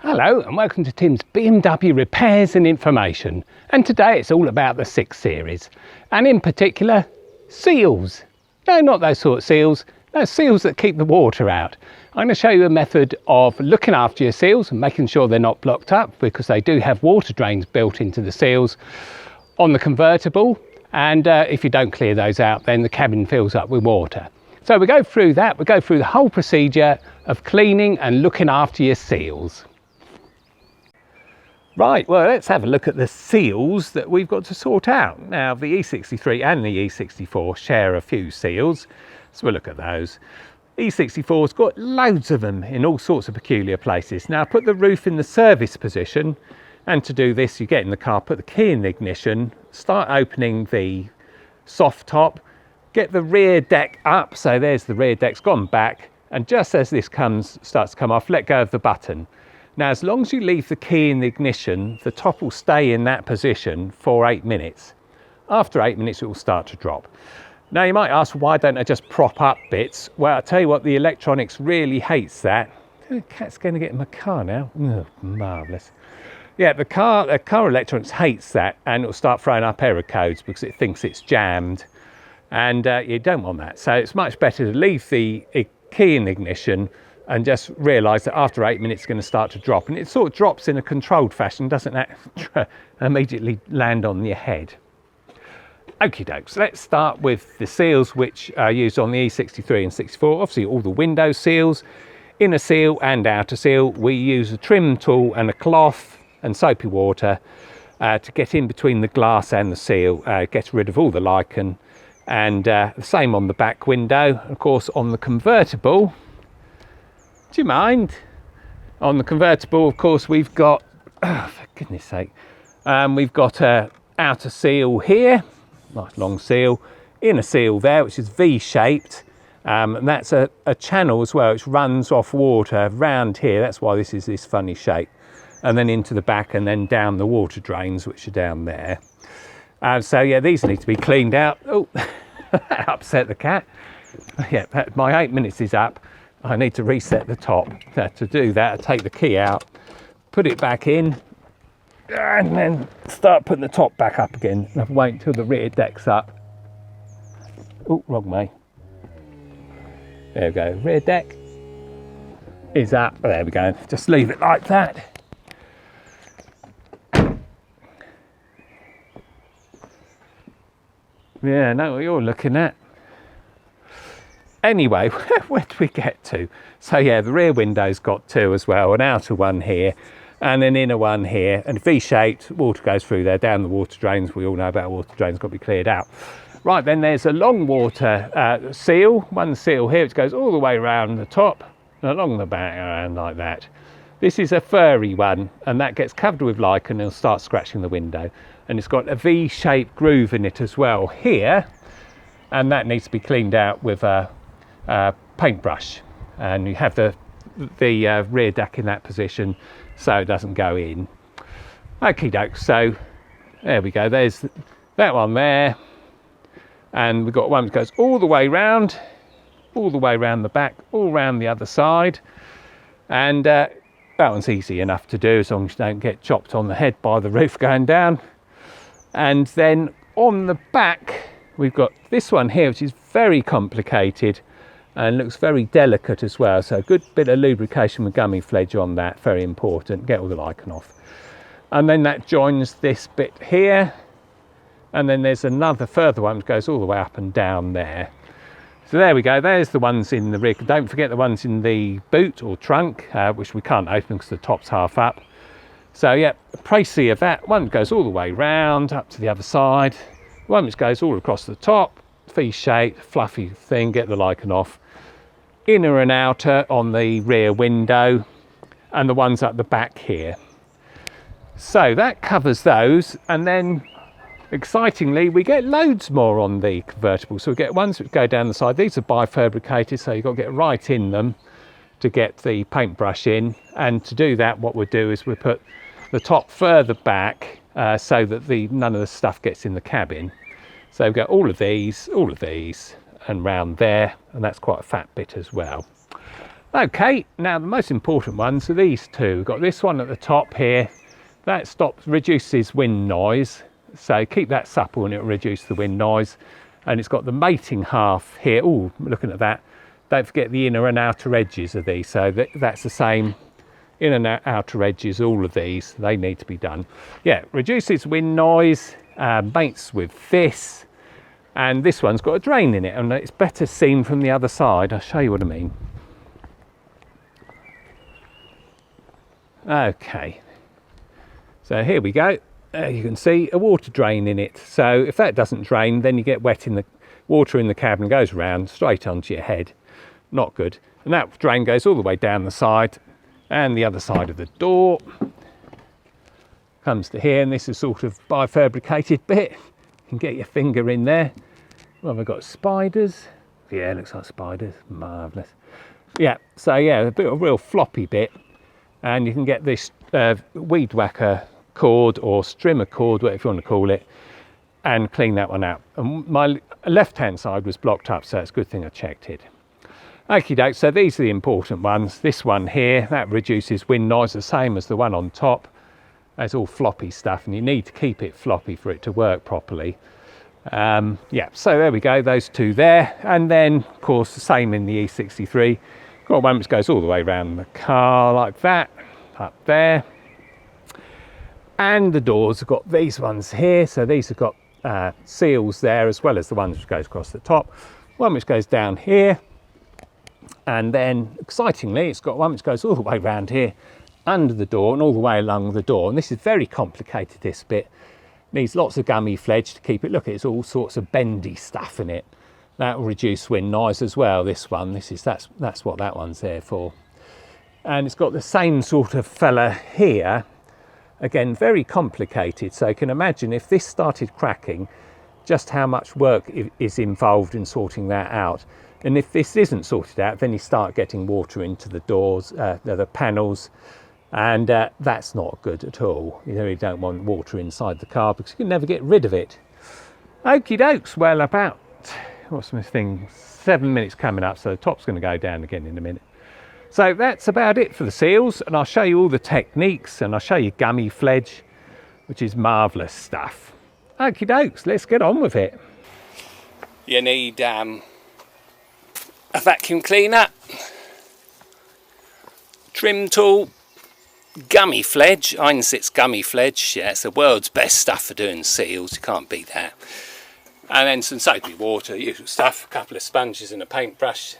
Hello and welcome to Tim's BMW Repairs and Information, and today it's all about the 6 Series and in particular seals. No, not those sort of seals, no, seals that keep the water out. I'm going to show you a method of looking after your seals and making sure they're not blocked up, because they do have water drains built into the seals on the convertible, and if you don't clear those out then the cabin fills up with water. So we go through that, we go through the whole procedure of cleaning and looking after your seals. Right, well, let's have a look at the seals that we've got to sort out. Now, the E63 and the E64 share a few seals, so we'll look at those. E64's got loads of them in all sorts of peculiar places. Now, put the roof in the service position, and to do this, you get in the car, put the key in the ignition, start opening the soft top, get the rear deck up, so there's the rear deck's gone back, and just as this starts to come off, let go of the button. Now, as long as you leave the key in the ignition, the top will stay in that position for 8 minutes. After 8 minutes, it will start to drop. Now, you might ask, why don't I just prop up bits? Well, I'll tell you what, the electronics really hates that. The cat's going to get in my car now. Oh, marvellous. Yeah, the car electronics hates that, and it'll start throwing up error codes because it thinks it's jammed. And you don't want that. So it's much better to leave the key in the ignition and just realise that after 8 minutes it's going to start to drop, and it sort of drops in a controlled fashion, doesn't immediately land on your head. Okie dokes, let's start with the seals which are used on the E63 and 64. Obviously all the window seals, inner seal and outer seal. We use a trim tool and a cloth and soapy water to get in between the glass and the seal, get rid of all the lichen, and the same on the back window. Of course, on the convertible, do you mind? On the convertible, of course, we've got, oh, for goodness sake, we've got a outer seal here, nice long seal, inner seal there, which is V-shaped, and that's a channel as well, which runs off water round here. That's why this is this funny shape, and then into the back and then down the water drains, which are down there. So yeah, these need to be cleaned out. Oh, that upset the cat. Yeah, my 8 minutes is up. I need to reset the top. To do that, I take the key out, put it back in, and then start putting the top back up again. And wait until the rear deck's up. Oh, wrong way. There we go. Rear deck is up. There we go. Just leave it like that. Yeah, I know what you're looking at. Anyway, where do we get to? So yeah, the rear window's got 2 as well, an outer one here and an inner one here, and V-shaped, water goes through there, down the water drains. We all know about water drains, got to be cleared out. Right, then there's a long water seal, one seal here, which goes all the way around the top and along the back, around like that. This is a furry one, and that gets covered with lichen and it'll start scratching the window. And it's got a V-shaped groove in it as well here, and that needs to be cleaned out with a paintbrush, and you have the rear deck in that position so it doesn't go in. Okie doke, so there we go, there's that one there, and we've got one that goes all the way round the back, all round the other side, and that one's easy enough to do as long as you don't get chopped on the head by the roof going down. And then on the back we've got this one here, which is very complicated and looks very delicate as well, so a good bit of lubrication with gummy fledge on that, very important, get all the lichen off. And then that joins this bit here, and then there's another further one that goes all the way up and down there. So there we go, there's the ones in the rear. Don't forget the ones in the boot or trunk, which we can't open because the top's half up. So yeah, précis of that, one goes all the way round up to the other side, one which goes all across the top, V-shaped, fluffy thing, get the lichen off. Inner and outer on the rear window, and the ones at the back here. So that covers those, and then excitingly we get loads more on the convertible. So we get ones which go down the side. These are bifabricated, so you've got to get right in them to get the paintbrush in, and to do that what we'll do is we put the top further back so that none of the stuff gets in the cabin. So we've got all of these, and round there, and that's quite a fat bit as well. Okay, now the most important ones are these two. We've got this one at the top here. That reduces wind noise. So keep that supple and it'll reduce the wind noise. And it's got the mating half here. Oh, looking at that. Don't forget the inner and outer edges of these. So that's the same. Inner and outer edges, all of these, they need to be done. Yeah, reduces wind noise, mates with this. And this one's got a drain in it. And it's better seen from the other side. I'll show you what I mean. Okay, so here we go. You can see a water drain in it. So if that doesn't drain, then you get wet in the water in the cabin, goes around straight onto your head. Not good. And that drain goes all the way down the side and the other side of the door. Comes to here, and this is sort of bifabricated bit. You can get your finger in there. Well, we've got spiders. Yeah, it looks like spiders. Marvellous. Yeah, so yeah, a real floppy bit. And you can get this weed whacker cord or strimmer cord, whatever you want to call it, and clean that one out. And my left hand side was blocked up, so it's a good thing I checked it. Okie doke, so these are the important ones. This one here, that reduces wind noise, the same as the one on top. That's all floppy stuff, and you need to keep it floppy for it to work properly. Yeah, so there we go, those two there. And then, of course, the same in the E63. Got one which goes all the way around the car like that, up there. And the doors have got these ones here. So these have got seals there, as well as the ones which goes across the top. One which goes down here. And then, excitingly, it's got one which goes all the way around here, under the door and all the way along the door. And this is very complicated, this bit. Needs lots of gummy fledge to keep it. Look, it's all sorts of bendy stuff in it. That will reduce wind noise as well, this one. That's what that one's there for. And it's got the same sort of fella here. Again, very complicated. So you can imagine if this started cracking, just how much work is involved in sorting that out. And if this isn't sorted out, then you start getting water into the doors, the panels, and that's not good at all. You really don't want water inside the car because you can never get rid of it. Okie dokes, well, about, what's my thing, 7 minutes coming up, so the top's going to go down again in a minute. So that's about it for the seals, and I'll show you all the techniques, and I'll show you gummy fledge, which is marvellous stuff. Okie dokes, let's get on with it. You need a vacuum cleaner, trim tool, gummy fledge, Einsitz gummy fledge. Yeah, it's the world's best stuff for doing seals, you can't beat that. And then some soapy water, usual stuff, a couple of sponges and a paintbrush.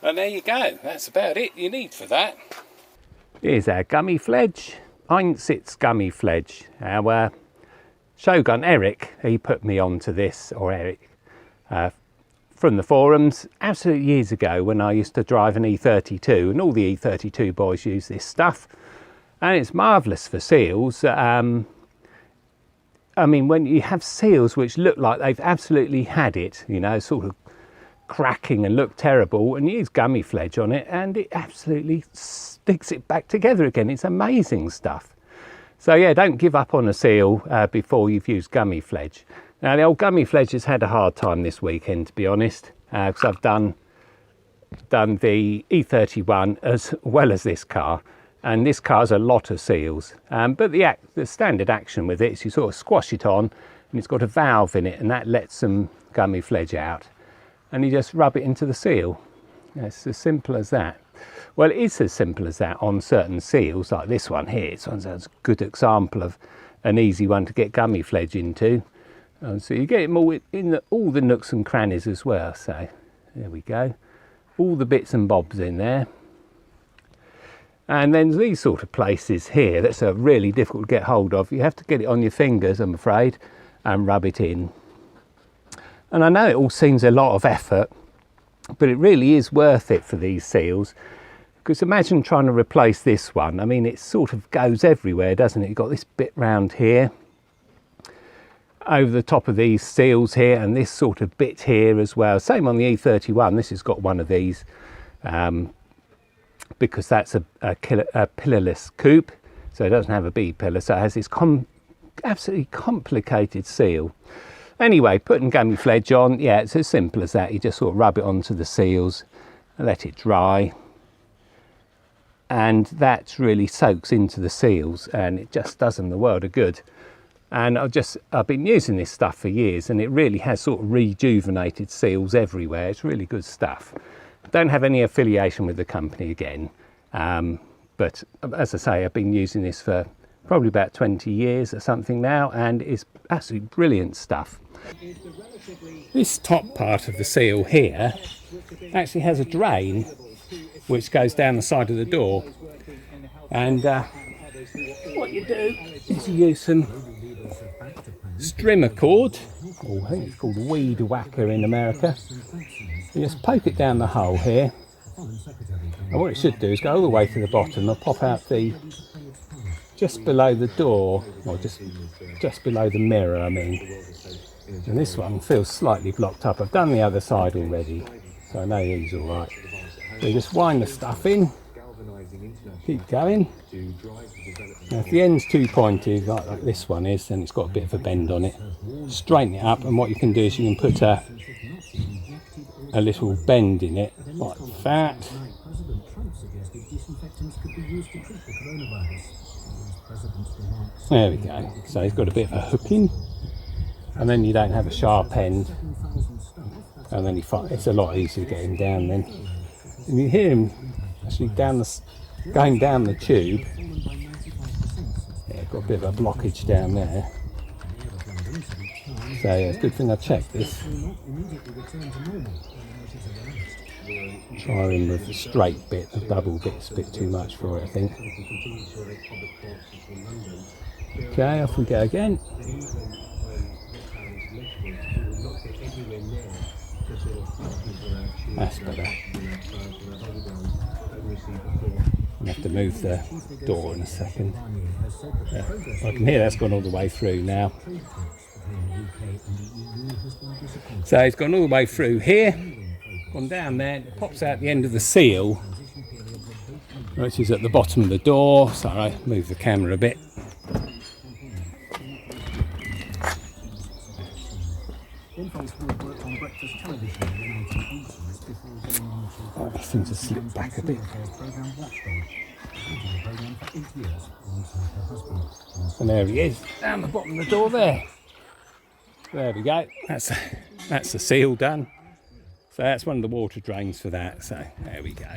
And there you go, that's about it you need for that. Here's our gummy fledge, Einsitz gummy fledge. Our Shogun Eric, he put me onto this, or Eric, from the forums, absolute years ago when I used to drive an E32, and all the E32 boys use this stuff. And it's marvellous for seals. I mean, when you have seals which look like they've absolutely had it, you know, sort of cracking and look terrible, and you use gummy fledge on it and it absolutely sticks it back together again. It's amazing stuff. So yeah, don't give up on a seal before you've used gummy fledge. Now the old gummy fledge has had a hard time this weekend, to be honest, because I've done the E31 as well as this car, and this car's a lot of seals. But the standard action with it is you sort of squash it on, and it's got a valve in it, and that lets some gummy fledge out. And you just rub it into the seal. It's as simple as that. Well, it is as simple as that on certain seals, like this one here. This one's a good example of an easy one to get gummy fledge into. So you get them all in all the nooks and crannies as well. So there we go. All the bits and bobs in there. And then these sort of places here, that's really difficult to get hold of. You have to get it on your fingers, I'm afraid, and rub it in. And I know it all seems a lot of effort, but it really is worth it for these seals. Because imagine trying to replace this one. I mean, it sort of goes everywhere, doesn't it? You've got this bit round here, over the top of these seals here, and this sort of bit here as well. Same on the E31, this has got one of these, because that's a pillarless coupe, so it doesn't have a B pillar, so it has this absolutely complicated seal. Anyway, putting gummy fledge on, yeah, it's as simple as that. You just sort of rub it onto the seals and let it dry. and that really soaks into the seals and it just does them the world of good. And I've been using this stuff for years, and it really has sort of rejuvenated seals everywhere. It's really good stuff. Don't have any affiliation with the company again, but as I say, I've been using this for probably about 20 years or something now, and it's absolutely brilliant stuff. This top part of the seal here actually has a drain which goes down the side of the door, and what you do is you use some strimmer cord, or I think it's called weed whacker in America. You just poke it down the hole here, and what it should do is go all the way to the bottom and pop out the just below the door, or just below the mirror, I mean. And this one feels slightly blocked up. I've done the other side already, so I know he's all right. So you just wind the stuff in, keep going. Now if the end's too pointy, like this one is, then it's got a bit of a bend on it. Straighten it up, and what you can do is you can put a little bend in it, like that. There we go. So it's got a bit of a hooking, and then you don't have a sharp end, and then it's a lot easier getting down then. And you hear him actually going down the tube. Yeah, got a bit of a blockage down there. So yeah, it's a good thing I checked this. Try him with the straight bit, the double bit's a bit too much for it, I think. Okay, off we go again. That's better. I'll have to move the door in a second. Yeah, I can hear that's gone all the way through now. So it's gone all the way through here, gone down there, it pops out the end of the seal, which is at the bottom of the door. Sorry, move the camera a bit. Oh, these things have slipped back a bit. And there he is, down the bottom of the door there. There we go, that's the seal done. So that's one of the water drains for that, so there we go.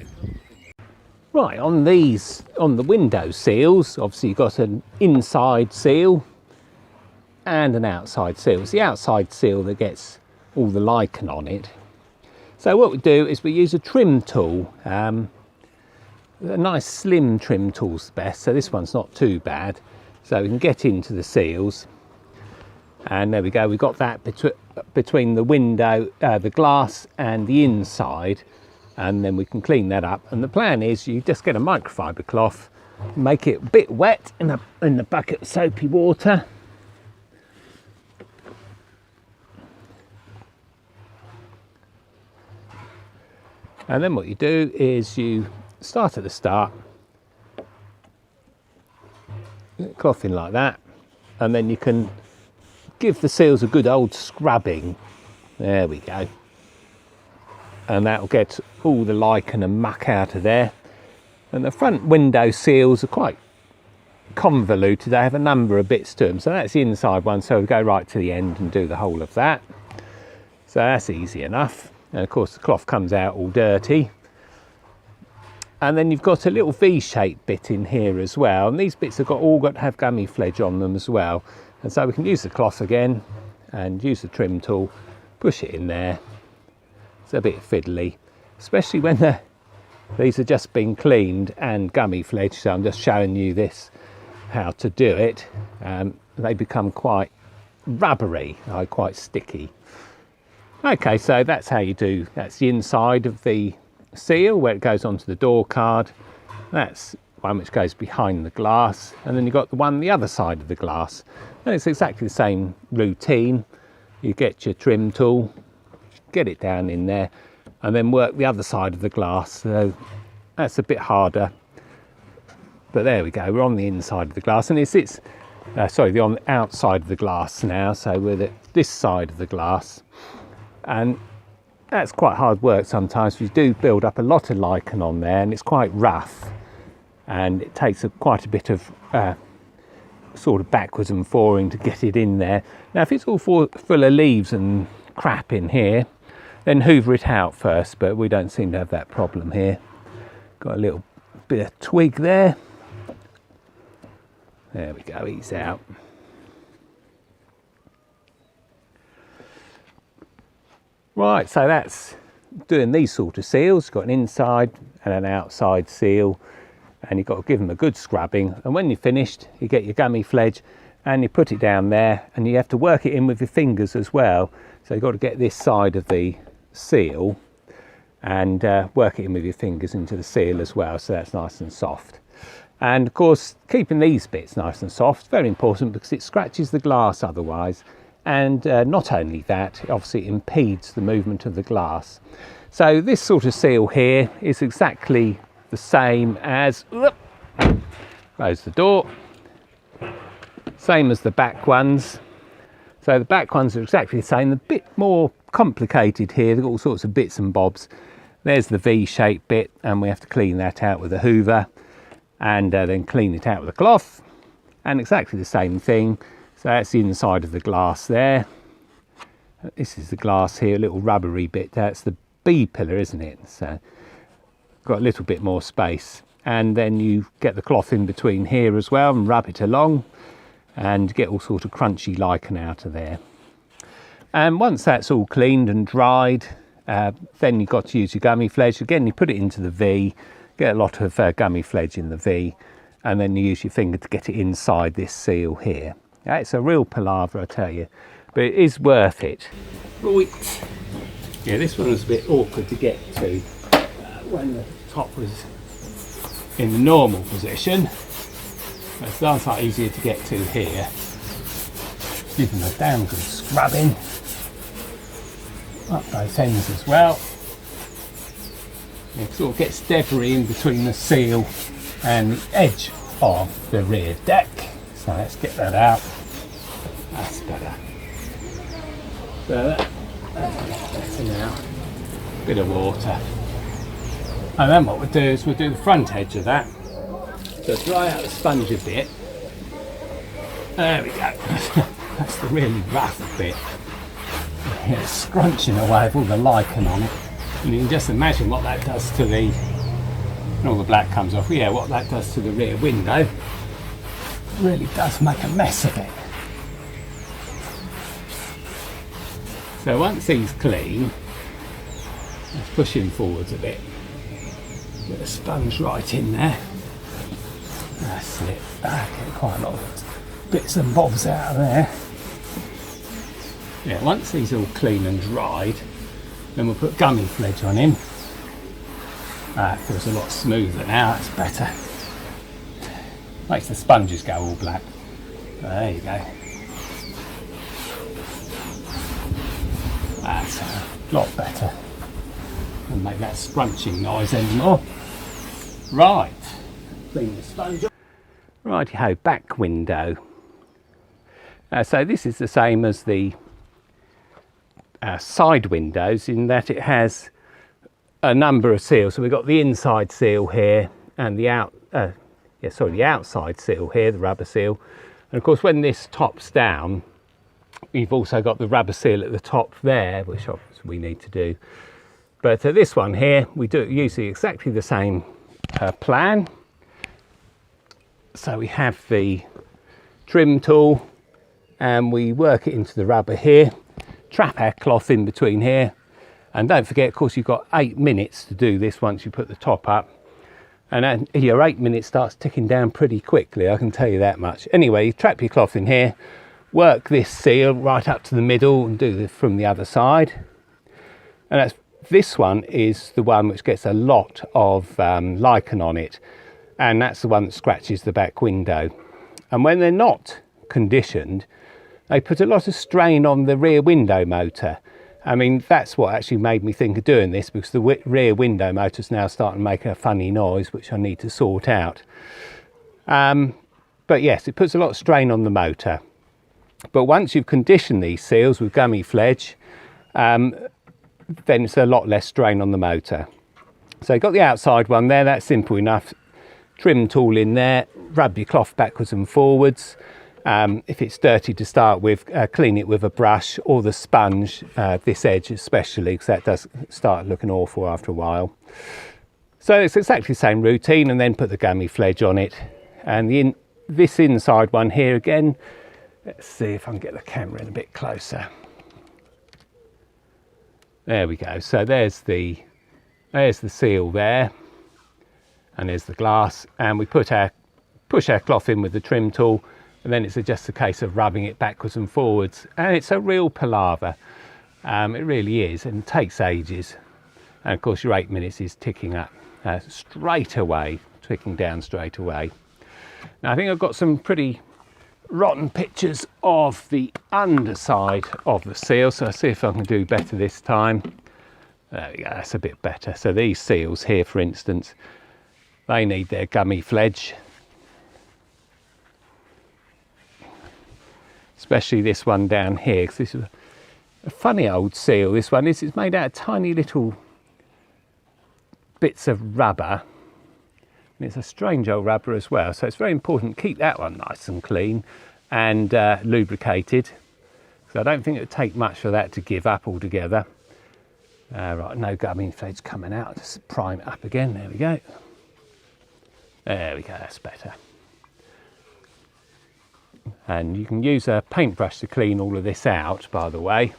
Right, on the window seals, obviously you've got an inside seal and an outside seal. It's the outside seal that gets all the lichen on it. So what we do is we use a trim tool. A nice slim trim tool's the best, so this one's not too bad. So we can get into the seals. And there we go, we've got that between the window, the glass and the inside, and then we can clean that up. And the plan is you just get a microfiber cloth, make it a bit wet in the bucket of soapy water. And then what you do is you start at the start, cloth in like that, and then you can give the seals a good old scrubbing. There we go. And that'll get all the lichen and muck out of there. And the front window seals are quite convoluted. They have a number of bits to them. So that's the inside one. So we go right to the end and do the whole of that. So that's easy enough. And of course the cloth comes out all dirty. And then you've got a little V-shaped bit in here as well. And these bits have all got to have gummy fledge on them as well. And so we can use the cloth again and use the trim tool, push it in there. It's a bit fiddly, especially when these are just been cleaned and gummy fledged. So I'm just showing you this, how to do it. They become quite rubbery, quite sticky. Okay, so that's how you do, that's the inside of the seal where it goes onto the door card. That's one which goes behind the glass, and then you've got the one the other side of the glass. And it's exactly the same routine. You get your trim tool, get it down in there, and then work the other side of the glass. So that's a bit harder, but there we go, we're on the inside of the glass, and sorry, on the outside of the glass now, so we're at this side of the glass. And that's quite hard work sometimes. You do build up a lot of lichen on there, and it's quite rough. and it takes quite a bit of sort of backwards and forwarding to get it in there. Now if it's all full of leaves and crap in here, then hoover it out first, but we don't seem to have that problem here. Got a little bit of twig there. There we go, he's out. Right, so that's doing these sort of seals. Got an inside and an outside seal, and you've got to give them a good scrubbing. And when you're finished, you get your gummy fledge and you put it down there, and you have to work it in with your fingers as well. So you've got to get this side of the seal and work it in with your fingers into the seal as well, so that's nice and soft. And of course, keeping these bits nice and soft, very important, because it scratches the glass otherwise. And not only that, obviously it impedes the movement of the glass. So this sort of seal here is exactly the same as, close the door, same as the back ones. So the back ones are exactly the same, a bit more complicated here. They've got all sorts of bits and bobs. There's the V-shaped bit, and we have to clean that out with a hoover, and then clean it out with a cloth, and exactly the same thing. So that's the inside of the glass there. This is the glass here, a little rubbery bit. That's the B pillar, isn't it? So got a little bit more space. And then you get the cloth in between here as well and rub it along and get all sort of crunchy lichen out of there. And once that's all cleaned and dried, then you've got to use your gummy fledge. Again, you put it into the V, get a lot of gummy fledge in the V, and then you use your finger to get it inside this seal here. Yeah, it's a real palaver, I tell you, but it is worth it. Right. Yeah, this one was a bit awkward to get to when the top was in the normal position. It's nice and easier to get to here. Give them a damn good scrubbing up both ends as well. It sort of gets debris in between the seal and the edge of the rear deck. So let's get that out. That's better. So that's better now. Bit of water. And then what we'll do is we'll do the front edge of that. So dry out the sponge a bit. There we go. That's the really rough bit. It's scrunching away with all the lichen on it. And you can just imagine what that does to the, and all the black comes off, yeah, what that does to the rear window. It really does make a mess of it. So once he's clean, let's push him forwards a bit. Get the sponge right in there. That's it. Get quite a lot of bits and bobs out of there. Yeah, once he's all clean and dried, then we'll put gummy fledge on him. It feels a lot smoother now, that's better. Makes the sponges go all black. There you go. That's a lot better. Doesn't make that scrunching noise anymore. Right, clean the sponge. Righty-ho, back window. So this is the same as the side windows in that it has a number of seals. So we've got the inside seal here and the outside seal here, the rubber seal. And of course, when this tops down, you've also got the rubber seal at the top there, which obviously we need to do. But this one here, we do usually exactly the same plan. So we have the trim tool and we work it into the rubber here, trap our cloth in between here, and don't forget, of course, you've got 8 minutes to do this once you put the top up, and then your 8 minutes starts ticking down pretty quickly, I can tell you that much. Anyway, you trap your cloth in here, work this seal right up to the middle and do this from the other side, and this one is the one which gets a lot of lichen on it, and that's the one that scratches the back window. And when they're not conditioned, they put a lot of strain on the rear window motor. I mean, that's what actually made me think of doing this, because the rear window motor's now starting to make a funny noise, which I need to sort out. But yes, it puts a lot of strain on the motor. But once you've conditioned these seals with gummy fledge, then it's a lot less strain on the motor. So you've got the outside one there, that's simple enough. trim tool in there, rub your cloth backwards and forwards. If it's dirty to start with, clean it with a brush or the sponge, this edge especially, because that does start looking awful after a while. So it's exactly the same routine, and then put the gummy fledge on it. And this inside one here again, let's see if I can get the camera in a bit closer. There we go. So there's the seal there, and there's the glass, and we push our cloth in with the trim tool, and then it's just a case of rubbing it backwards and forwards, and it's a real palaver. It really is, and it takes ages. And of course your 8 minutes is ticking up straight away, ticking down straight away. Now I think I've got some pretty rotten pictures of the underside of the seal, so I'll see if I can do better this time. There we go, that's a bit better. So these seals here, for instance, they need their gummy fledge. Especially this one down here, because this is a funny old seal. This one is, it's made out of tiny little bits of rubber, and it's a strange old rubber as well, so it's very important to keep that one nice and clean and lubricated, so I don't think it would take much for that to give up altogether. Right, no gummy fledge coming out. Just prime it up again. There we go. There we go, that's better. And you can use a paintbrush to clean all of this out, by the way,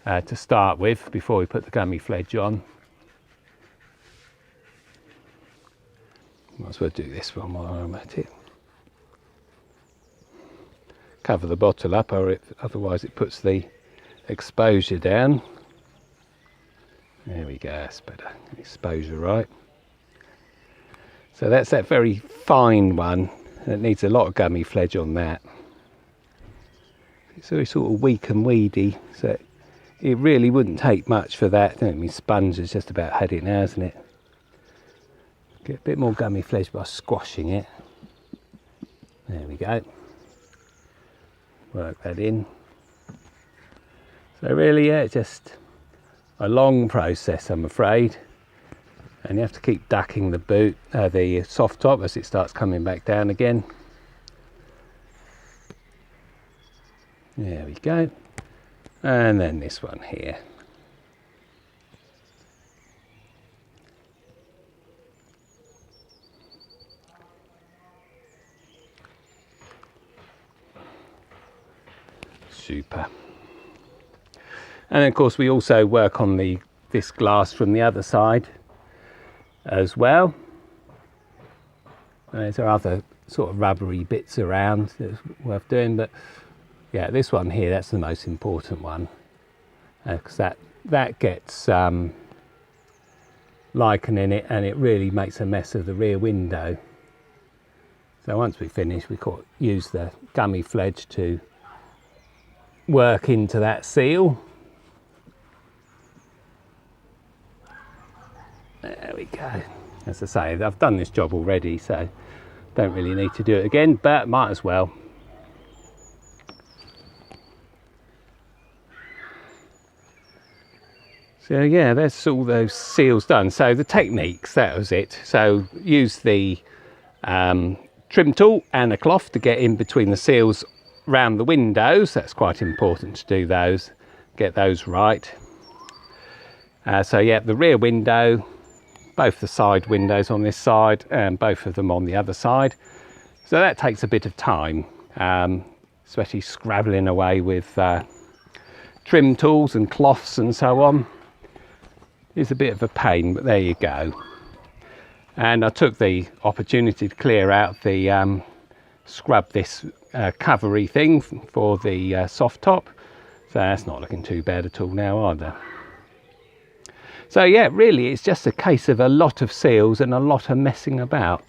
to start with, before we put the gummy fledge on. Might as well do this one while I'm at it. Cover the bottle up, or otherwise it puts the exposure down. There we go, that's better. Exposure right. So that's that very fine one. It needs a lot of gummy fledge on that. It's very sort of weak and weedy, so it really wouldn't take much for that. I mean, sponge has just about had it now, hasn't it? Get a bit more gummy fledge by squashing it. There we go. Work that in. So really, yeah, it's just a long process, I'm afraid. And you have to keep ducking the boot, the soft top, as it starts coming back down again. There we go. And then this one here. Super. And of course we also work on this glass from the other side as well. There are other sort of rubbery bits around that's worth doing, but yeah, this one here, that's the most important one, because that gets lichen in it, and it really makes a mess of the rear window. So once we finish, we use the gummy fledge to work into that seal. There we go. As I say, I've done this job already, so don't really need to do it again, but might as well. So yeah, that's all those seals done. So the techniques, that was it. So use the trim tool and a cloth to get in between the seals around the windows. That's quite important to do those, get those right. So yeah, the rear window, both the side windows on this side and both of them on the other side. So that takes a bit of time, especially scrabbling away with trim tools and cloths and so on. It's a bit of a pain, but there you go. And I took the opportunity to clear out the scrub this covery thing for the soft top. So that's not looking too bad at all now either. So yeah, really it's just a case of a lot of seals and a lot of messing about.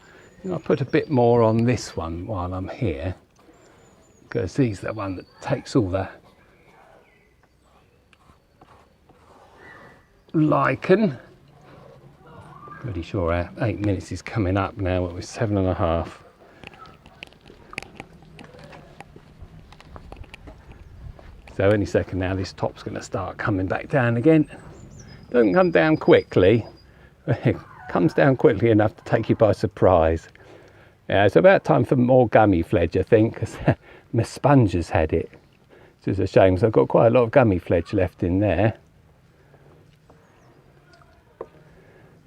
I'll put a bit more on this one while I'm here, because he's the one that takes all the lichen. Pretty sure our 8 minutes is coming up now. It was 7.5. So any second now this top's going to start coming back down again. Doesn't come down quickly. comes down quickly enough to take you by surprise. Yeah, it's about time for more gummy fledge, I think, because my sponge has had it. Which is a shame, because I've got quite a lot of gummy fledge left in there.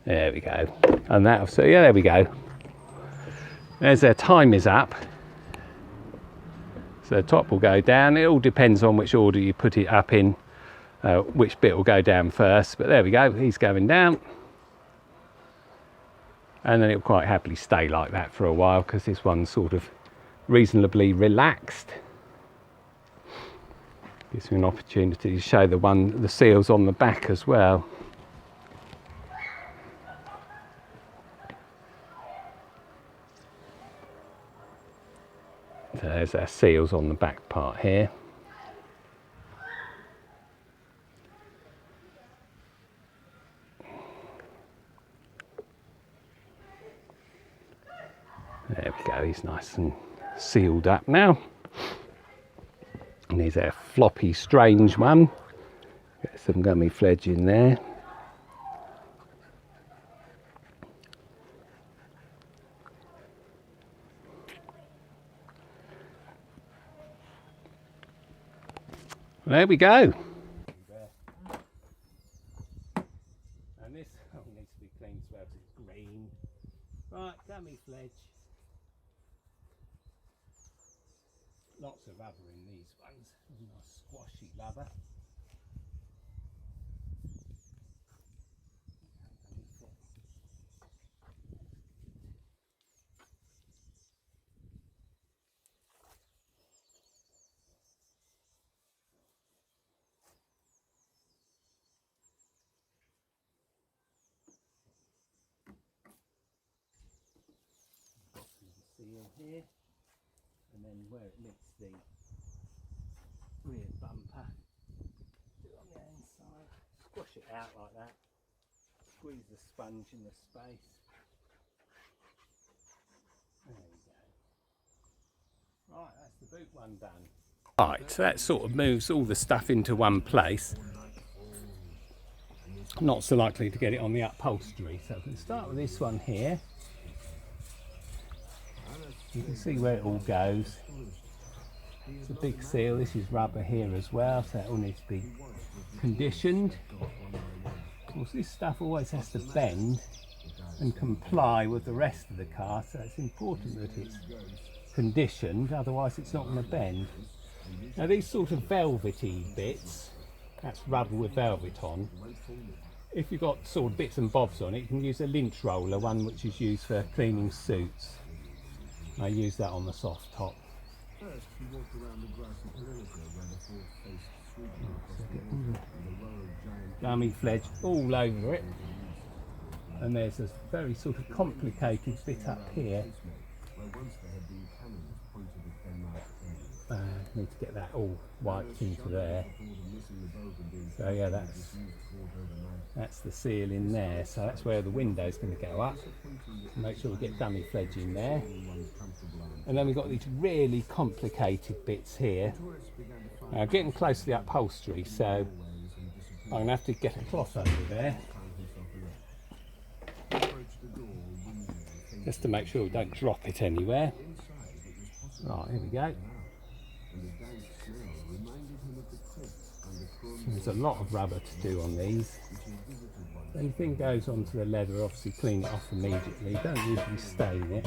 There we go. And that, so yeah, there we go. There's their time is up. So the top will go down. It all depends on which order you put it up in, which bit will go down first. But there we go, he's going down. And then it'll quite happily stay like that for a while, because this one's sort of reasonably relaxed. Gives me an opportunity to show the seals on the back as well. So there's our seals on the back part here. There we go, he's nice and sealed up now. And here's our floppy, strange one. Get some gummy fledge in there. There we go. And this needs to be cleaned as well, because it's green. Right, gummy fledge. Lots of rubber in these ones. Nice squashy rubber. Seal here, and then where it meets the rear bumper, do it on the inside, squash it out like that, squeeze the sponge in the space. There we go. Right, that's the boot one done. Right, so that sort of moves all the stuff into one place. Not so likely to get it on the upholstery, so we can start with this one here. You can see where it all goes. It's a big seal. This is rubber here as well, so it all needs to be conditioned. Of course, this stuff always has to bend and comply with the rest of the car, so it's important that it's conditioned, otherwise it's not going to bend. Now these sort of velvety bits, that's rubber with velvet on. If you've got sort of bits and bobs on it, you can use a lynch roller, one which is used for cleaning suits. I use that on the soft top. Gummy fledge all over it, and there's a very sort of complicated bit up here. Need to get that all wiped into there. So yeah, that's the seal in there. So that's where the window's going to go up. Make sure we get dummy fledge in there. And then we've got these really complicated bits here. Now getting close to the upholstery, so I'm going to have to get a cloth over there, just to make sure we don't drop it anywhere. Right, here we go. There's a lot of rubber to do on these. If anything goes onto the leather, obviously clean it off immediately. Don't usually stain it.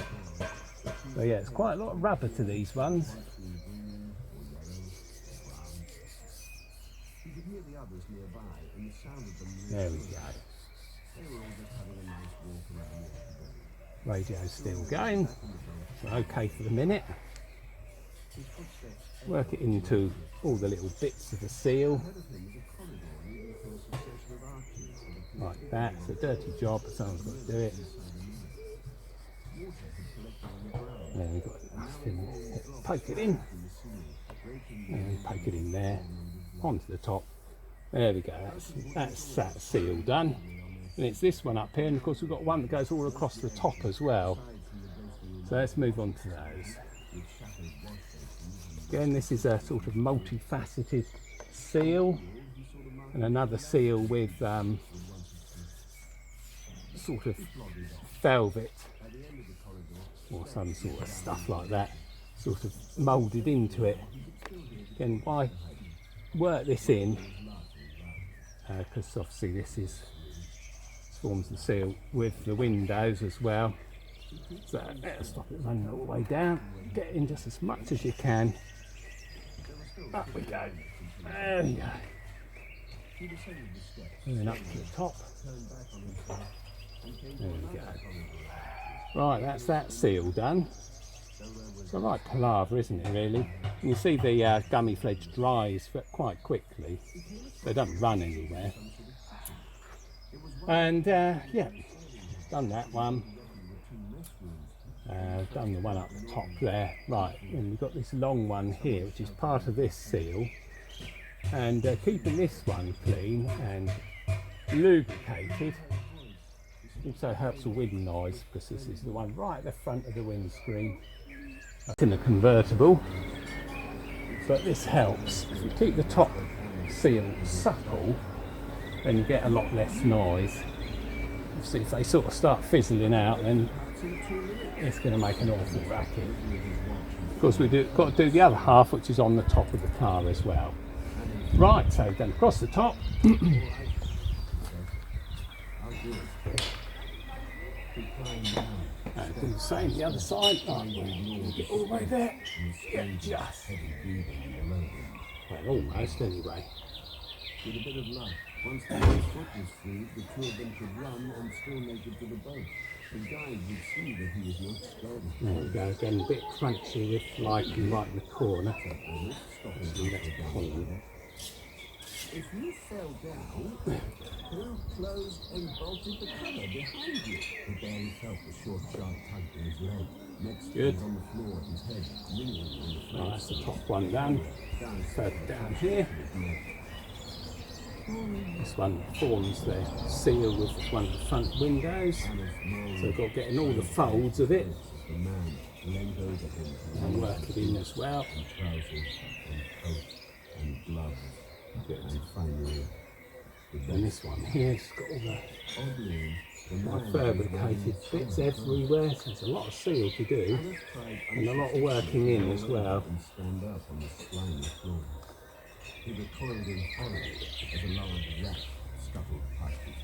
So yeah, it's quite a lot of rubber to these ones. There we go. Radio's still going. So okay for the minute. Work it into all the little bits of the seal. Like that. It's a dirty job, but someone's got to do it. And then we've got to poke it in. And poke it in there. Onto the top. There we go. That's that seal done. And it's this one up here, and of course we've got one that goes all across the top as well. So let's move on to those. Again, this is a sort of multifaceted seal, and another seal with sort of velvet or some sort of stuff like that, sort of moulded into it. Again, why work this in? Because obviously this forms the seal with the windows as well. So let's stop it running all the way down. Get in just as much as you can. Up we go. There we go. And then up to the top. There we go. Right, that's that seal done. It's a right palaver, isn't it, really? And you see the gummy fledge dries quite quickly. They don't run anywhere. And yeah, done that one. Done the one up the top there. Right, and we've got this long one here, which is part of this seal. And keeping this one clean and lubricated also helps the wind noise, because this is the one right at the front of the windscreen. It's in a convertible, but this helps. If you keep the top seal supple, then you get a lot less noise. Obviously, if they sort of start fizzling out, then it's going to make an awful racket. Of course, we've got to do the other half, which is on the top of the car as well. Right, so then across the top. And do the same the other side. Right, get all the way there. Yeah, just. Well, almost anyway. With a bit of luck, once the foot was freed, the two of them could run and still make it to the boat. The guide would see that he was not starting. There we go, again a bit crunchy with lichen right in the corner. If you fell down, who closed and bolted the cover behind you? The barely felt the short, sharp tug in his leg. Next, good. On the floor, his head ringing on the floor. Oh, that's the top one done. So down here. This one forms the seal with one of the front windows. So we've got getting all the folds of it. And work it in as well. And this one here has got all the fabricated bits everywhere, so there's a lot of seal to do and a lot of working in as well. He recoiled in horror as a large rat scuttled past his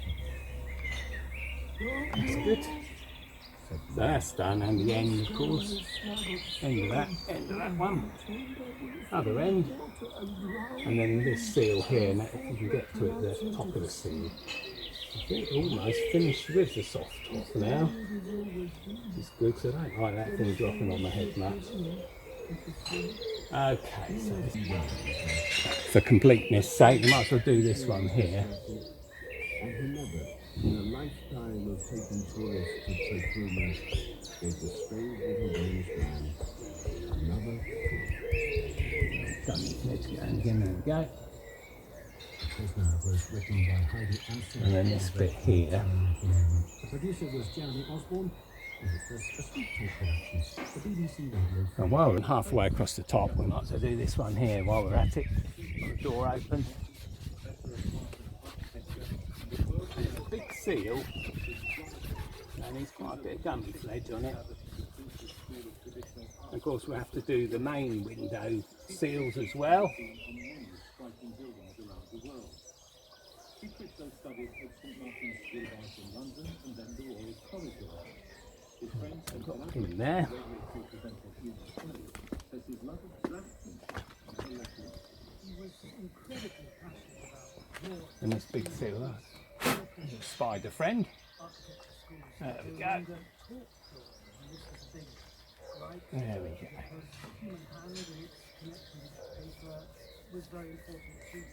That's good. So that's done, and the end, of course. End of that one. Other end. And then this seal here, and if you can get to it, the top of the seal. I think almost finished with the soft top now. Which is good, because I don't like that thing dropping on my head much. Okay, so for completeness sake, we might as well do this one here. And he never, in a lifetime of taking tourists to Tokuma, gave the strange little Danish man another Let's go again, there we go. was written by Heidi Anson. And then this bit here. The producer was Jeremy Osborne. It was a Sweet Talk production, the BBC Radio. And while we're halfway across the top, we might as well do this one here while we're at it. Got the door open. It's a big seal, and there's quite a bit of gummy fledge on it. Of course, we have to do the main window seals as well. I've got a pin there. And this big seal, spider friend. There we go. There we go. Was very important to you.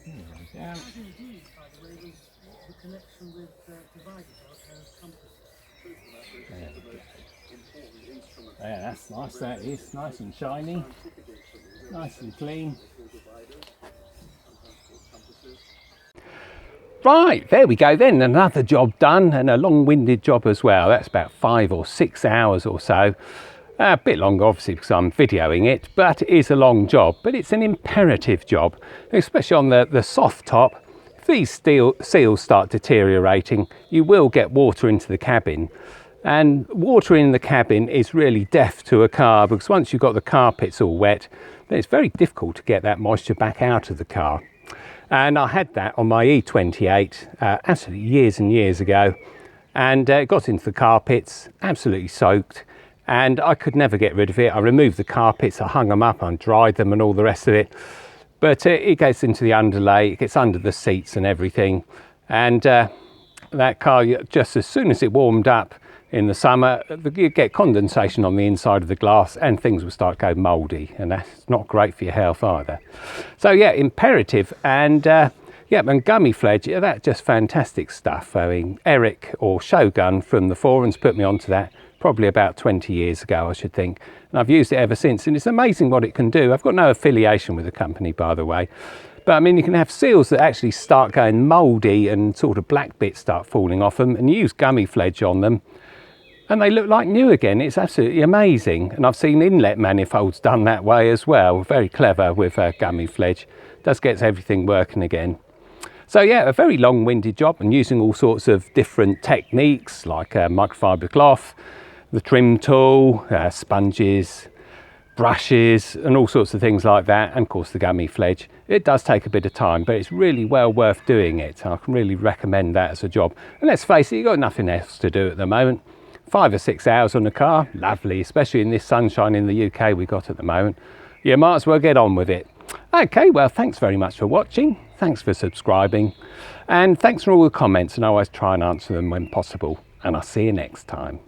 As indeed, by the way, was the connection with dividers or compass. Yeah, that's nice, that is. Nice and shiny. Nice and clean. Right, there we go then. Another job done, and a long-winded job as well. That's about 5 or 6 hours or so. A bit longer, obviously, because I'm videoing it, but it is a long job. But it's an imperative job, especially on the soft top. these seals start deteriorating, you will get water into the cabin. And water in the cabin is really death to a car, because once you've got the carpets all wet, then it's very difficult to get that moisture back out of the car. And I had that on my E28 absolutely years and years ago, and it got into the carpets, absolutely soaked, and I could never get rid of it. I removed the carpets, I hung them up, I dried them and all the rest of it. But it gets into the underlay, it gets under the seats and everything. And that car, just as soon as it warmed up in the summer, you get condensation on the inside of the glass and things will start going mouldy, and that's not great for your health either. So yeah, Imperative and yeah, and Gummy Fledge, yeah, that's just fantastic stuff. I mean, Eric or Shogun from the forums put me onto that probably about 20 years ago, I should think. And I've used it ever since, and it's amazing what it can do. I've got no affiliation with the company, by the way. But I mean, you can have seals that actually start going mouldy and sort of black bits start falling off them, and you use Gummy Fledge on them, and they look like new again. It's absolutely amazing. And I've seen inlet manifolds done that way as well. Very clever with Gummy Fledge. Does get everything working again. So yeah, a very long-winded job, and using all sorts of different techniques like microfiber cloth, the trim tool, sponges, brushes, and all sorts of things like that, and of course the Gummy Fledge. It does take a bit of time, but it's really well worth doing it. I can really recommend that as a job. And let's face it, you've got nothing else to do at the moment. 5 or 6 hours on the car, lovely, especially in this sunshine in the UK we got at the moment. You might as well get on with it. Okay, well, thanks very much for watching. Thanks for subscribing. And thanks for all the comments, and I always try and answer them when possible. And I'll see you next time.